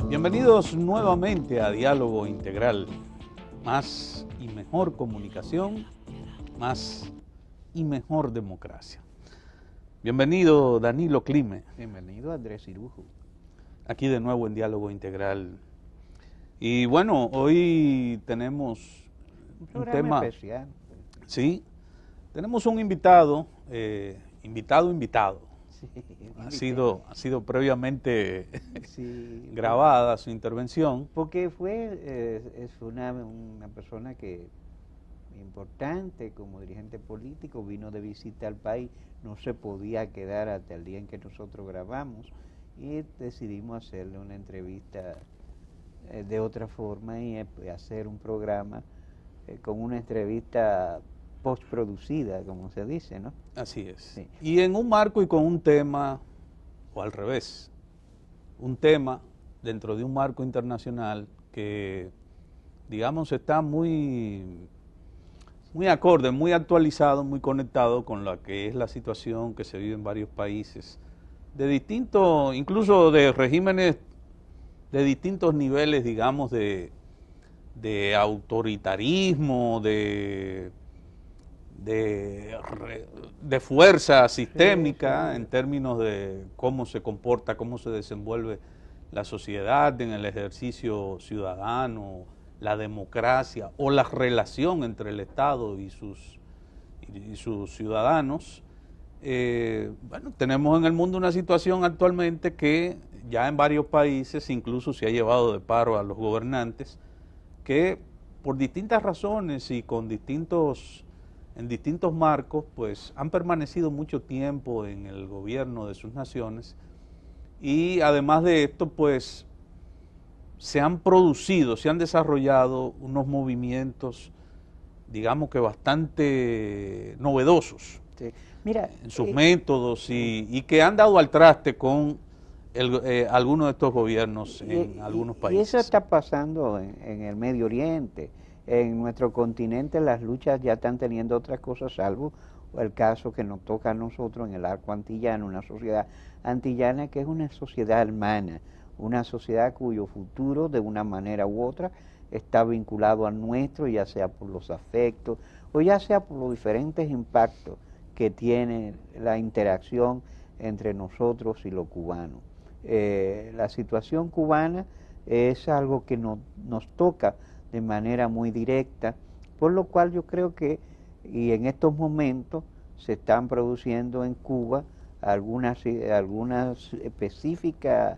Bienvenidos nuevamente a Diálogo Integral. Más y mejor comunicación, más y mejor democracia. Bienvenido Danilo Clime. Bienvenido Andrés Cirujo. Aquí de nuevo en Diálogo Integral. Y bueno, hoy tenemos un tema especial. Sí, tenemos un invitado, invitado. Sí, Ha sido previamente sí, grabada su intervención. porque es una persona que importante como dirigente político, vino de visita al país, no se podía quedar hasta el día en que nosotros grabamos y decidimos hacerle una entrevista de otra forma y hacer un programa con una entrevista postproducida, como se dice, ¿no? Así es. Sí. Y en un marco y con un tema, o al revés, un tema dentro de un marco internacional que, digamos, está muy acorde, muy actualizado, muy conectado con lo que es la situación que se vive en varios países, de distintos, incluso de regímenes de distintos niveles, digamos, de autoritarismo, de fuerza sistémica, Sí. en términos de cómo se comporta, cómo se desenvuelve la sociedad en el ejercicio ciudadano, la democracia o la relación entre el Estado y sus ciudadanos. Bueno, tenemos en el mundo una situación actualmente que ya en varios países incluso se ha llevado de paro a los gobernantes que por distintas razones y en distintos marcos, pues han permanecido mucho tiempo en el gobierno de sus naciones y además de esto, pues se han desarrollado unos movimientos, digamos que bastante novedosos. Sí. Mira, En sus métodos y que han dado al traste con algunos de estos gobiernos en algunos países. Y eso está pasando en el Medio Oriente. En nuestro continente las luchas ya están teniendo otras cosas, salvo el caso que nos toca a nosotros en el arco antillano, una sociedad antillana que es una sociedad hermana, una sociedad cuyo futuro de una manera u otra está vinculado al nuestro, ya sea por los afectos o ya sea por los diferentes impactos que tiene la interacción entre nosotros y los cubanos. La situación cubana es algo que nos toca de manera muy directa, por lo cual yo creo que, y en estos momentos se están produciendo en Cuba algunas específicas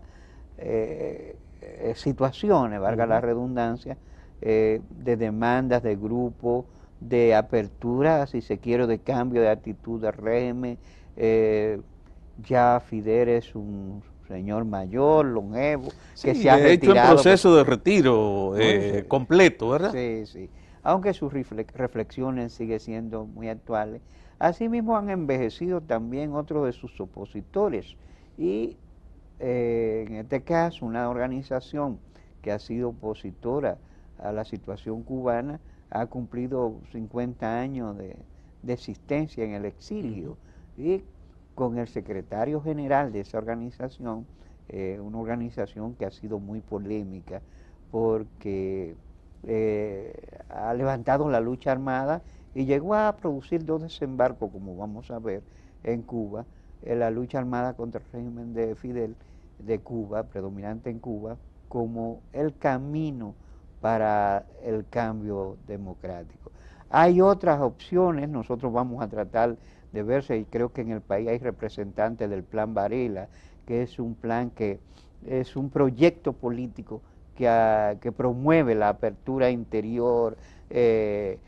situaciones, valga la redundancia, de demandas de grupos, de apertura, si se quiere, de cambio de actitud del régimen. Ya Fidel es un señor mayor, longevo, que se ha retirado. De hecho, en proceso de retiro completo, ¿verdad? Sí, sí. Aunque sus reflexiones siguen siendo muy actuales. Asimismo han envejecido también otros de sus opositores. Y en este caso, una organización que ha sido opositora a la situación cubana ha cumplido 50 años de existencia en el exilio. Y con el secretario general de esa organización, una organización que ha sido muy polémica porque ha levantado la lucha armada y llegó a producir 2 desembarcos, como vamos a ver, en Cuba, la lucha armada contra el régimen de Fidel de Cuba, predominante en Cuba, como el camino para el cambio democrático. Hay otras opciones, nosotros vamos a tratar de verse, y creo que en el país hay representantes del Plan Varela, que es un plan que es un proyecto político que promueve la apertura interior, que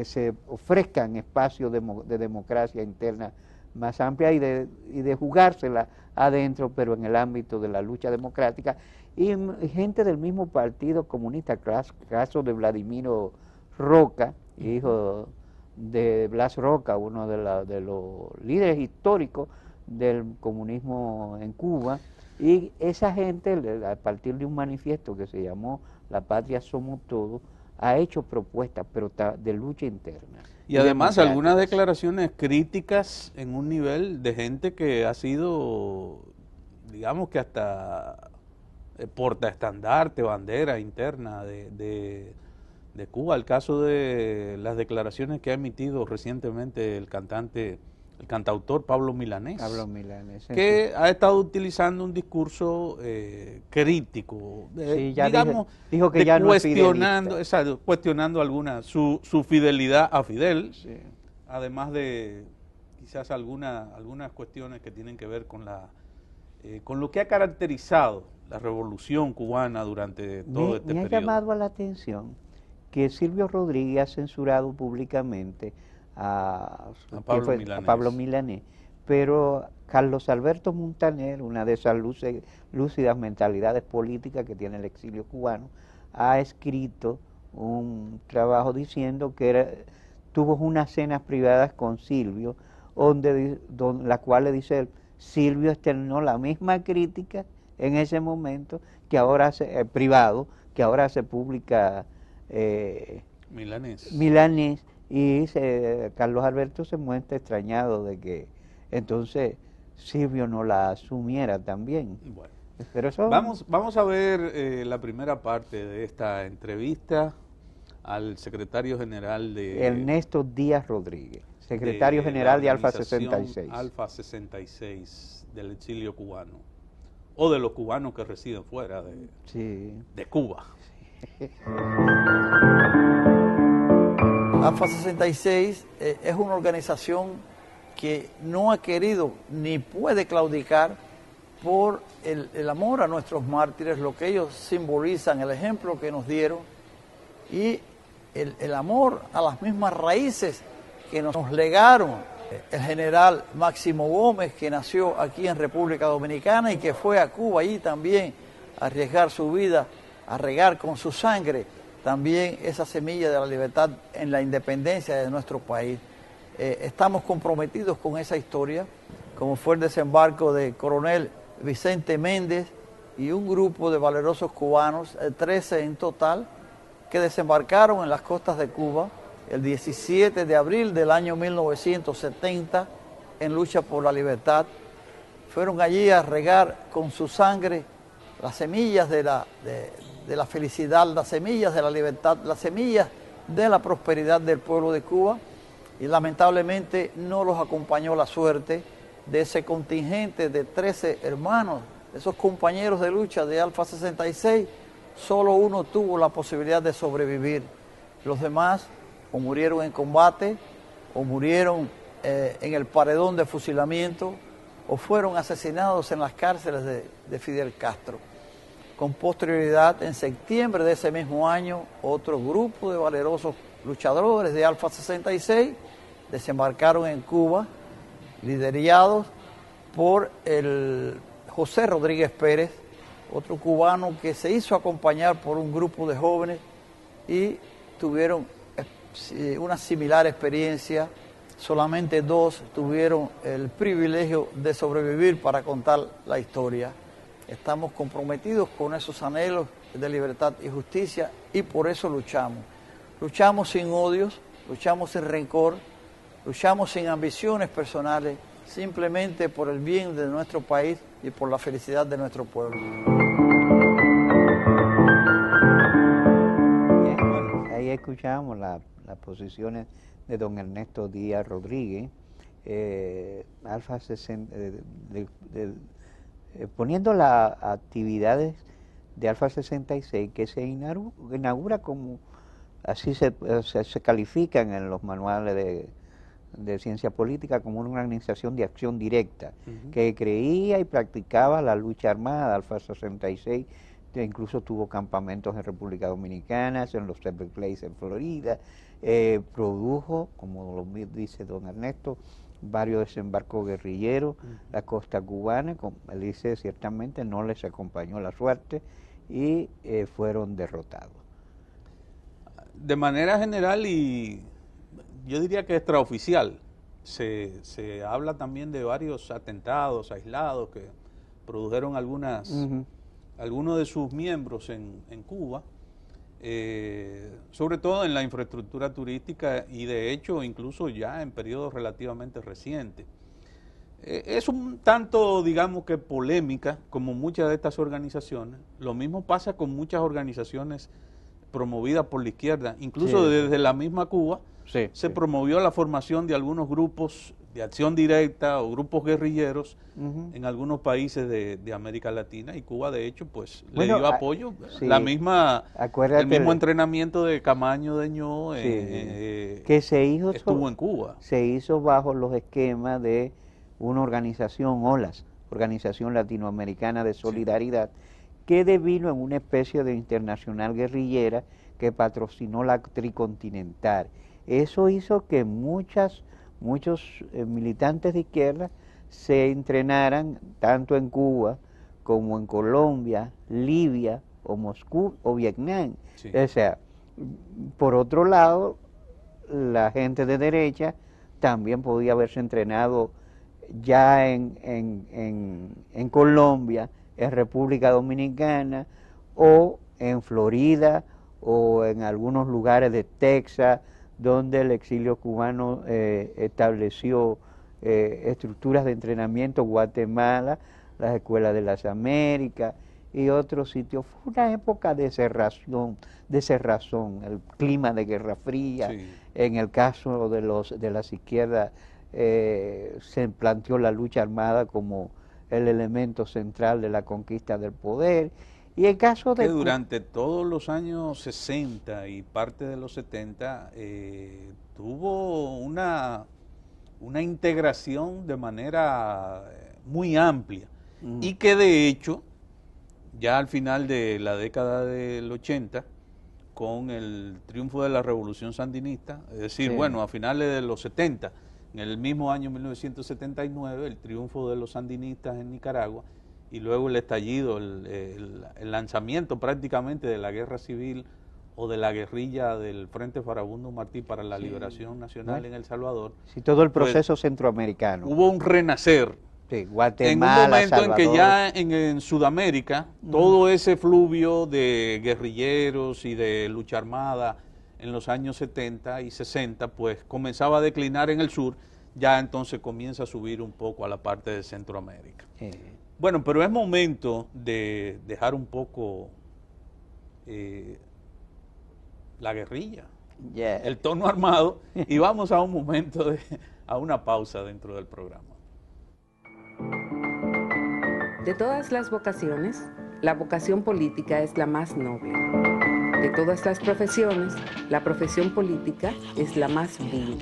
se ofrezcan espacios de democracia interna más amplia y de jugársela adentro, pero en el ámbito de la lucha democrática, y gente del mismo Partido Comunista, caso de Vladimiro Roca, hijo de Blas Roca, uno de los líderes históricos del comunismo en Cuba, y esa gente, a partir de un manifiesto que se llamó La Patria Somos Todos, ha hecho propuestas, pero de lucha interna. Y además algunas declaraciones críticas en un nivel de gente que ha sido, digamos que hasta portaestandarte, bandera interna de Cuba. El caso de las declaraciones que ha emitido recientemente el cantautor Pablo Milanés, que ha estado utilizando un discurso crítico, sí, ya digamos, dijo que ya cuestionando, no es exacto, cuestionando su fidelidad a Fidel, sí, además de quizás algunas cuestiones que tienen que ver con lo que ha caracterizado la revolución cubana durante todo este me ha periodo. llamado la atención que Silvio Rodríguez ha censurado públicamente a Pablo Milanés, pero Carlos Alberto Montaner, una de esas lúcidas mentalidades políticas que tiene el exilio cubano, ha escrito un trabajo diciendo que tuvo unas cenas privadas con Silvio, donde la cual le dice él, Silvio externó la misma crítica en ese momento que ahora privado, que ahora se publica Milanés, y Carlos Alberto se muestra extrañado de que entonces Silvio no la asumiera también. Bueno, pero eso... vamos a ver la primera parte de esta entrevista al secretario general de... Ernesto Díaz Rodríguez, secretario general de Alfa 66. Alfa 66 del exilio cubano, o de los cubanos que residen fuera de Cuba. Sí. Alfa 66 es una organización que no ha querido ni puede claudicar por el amor a nuestros mártires, lo que ellos simbolizan, el ejemplo que nos dieron y el amor a las mismas raíces que nos legaron el general Máximo Gómez, que nació aquí en República Dominicana y que fue a Cuba allí también a arriesgar su vida, a regar con su sangre también esa semilla de la libertad en la independencia de nuestro país. Estamos comprometidos con esa historia, como fue el desembarco de coronel Vicente Méndez y un grupo de valerosos cubanos, 13 en total, que desembarcaron en las costas de Cuba el 17 de abril del año 1970 en lucha por la libertad. Fueron allí a regar con su sangre las semillas de la felicidad, las semillas de la libertad, las semillas de la prosperidad del pueblo de Cuba, y lamentablemente no los acompañó la suerte de ese contingente de 13 hermanos, esos compañeros de lucha de Alfa 66, solo uno tuvo la posibilidad de sobrevivir. Los demás o murieron en combate, o murieron en el paredón de fusilamiento, o fueron asesinados en las cárceles de Fidel Castro. Con posterioridad, en septiembre de ese mismo año, otro grupo de valerosos luchadores de Alfa 66 desembarcaron en Cuba, liderados por el José Rodríguez Pérez, otro cubano que se hizo acompañar por un grupo de jóvenes y tuvieron una similar experiencia. Solamente 2 tuvieron el privilegio de sobrevivir para contar la historia. Estamos comprometidos con esos anhelos de libertad y justicia y por eso luchamos. Luchamos sin odios, luchamos sin rencor, luchamos sin ambiciones personales, simplemente por el bien de nuestro país y por la felicidad de nuestro pueblo. Bien, ahí escuchamos las posiciones de don Ernesto Díaz Rodríguez, Alfa 60, poniendo las actividades de Alfa 66 que se inaugura como, así se califican en los manuales de ciencia política, como una organización de acción directa, que creía y practicaba la lucha armada. Alfa 66 que incluso tuvo campamentos en República Dominicana, en los Everglades en Florida, produjo, como lo dice don Ernesto, varios desembarcos guerrilleros, la costa cubana, como él dice, ciertamente no les acompañó la suerte y fueron derrotados. De manera general y yo diría que extraoficial, se habla también de varios atentados aislados que produjeron algunos de sus miembros en Cuba, sobre todo en la infraestructura turística y de hecho incluso ya en periodos relativamente recientes. Es un tanto, digamos que polémica, como muchas de estas organizaciones. Lo mismo pasa con muchas organizaciones promovidas por la izquierda. Incluso Sí. desde la misma Cuba Sí, se sí. promovió la formación de algunos grupos de acción directa o grupos guerrilleros Ujú. en algunos países de América Latina, y Cuba de hecho pues Bueno, le dio apoyo. sí, La misma, acuérdate el mismo de- entrenamiento de Camaño Deñó Sí, que estuvo en Cuba. se hizo bajo los esquemas de una organización, OLAS, Organización Latinoamericana de Solidaridad, que devino en una especie de internacional guerrillera que patrocinó la Tricontinental. Eso hizo que muchos militantes de izquierda se entrenaran tanto en Cuba como en Colombia, Libia o Moscú o Vietnam. Sí. O sea, por otro lado, la gente de derecha también podía haberse entrenado ya en Colombia, en República Dominicana o en Florida o en algunos lugares de Texas donde el exilio cubano estableció estructuras de entrenamiento, Guatemala, las escuelas de las Américas y otros sitios. Fue una época de cerrazón, el clima de Guerra Fría. Sí. En el caso de las izquierdas se planteó la lucha armada como el elemento central de la conquista del poder. Y el caso de Que durante todos los años 60 y parte de los 70 tuvo una integración de manera muy amplia, y que de hecho ya al final de la década del 80, con el triunfo de la Revolución Sandinista, es decir, Sí. bueno, a finales de los 70, en el mismo año 1979, el triunfo de los sandinistas en Nicaragua, y luego el estallido, el lanzamiento prácticamente de la guerra civil o de la guerrilla del Frente Farabundo Martí para la Liberación Nacional en El Salvador, sí, todo el pues, proceso centroamericano. hubo un renacer. Sí, En un Guatemala, momento en que Salvador. ya en Sudamérica, todo ese fluvio de guerrilleros y de lucha armada en los años 70 y 60, pues comenzaba a declinar en el sur, ya entonces comienza a subir un poco a la parte de Centroamérica. Bueno, pero es momento de dejar un poco la guerrilla, Ya. el tono armado, y vamos a un momento, a una pausa dentro del programa. De todas las vocaciones, la vocación política es la más noble. De todas las profesiones, la profesión política es la más vil.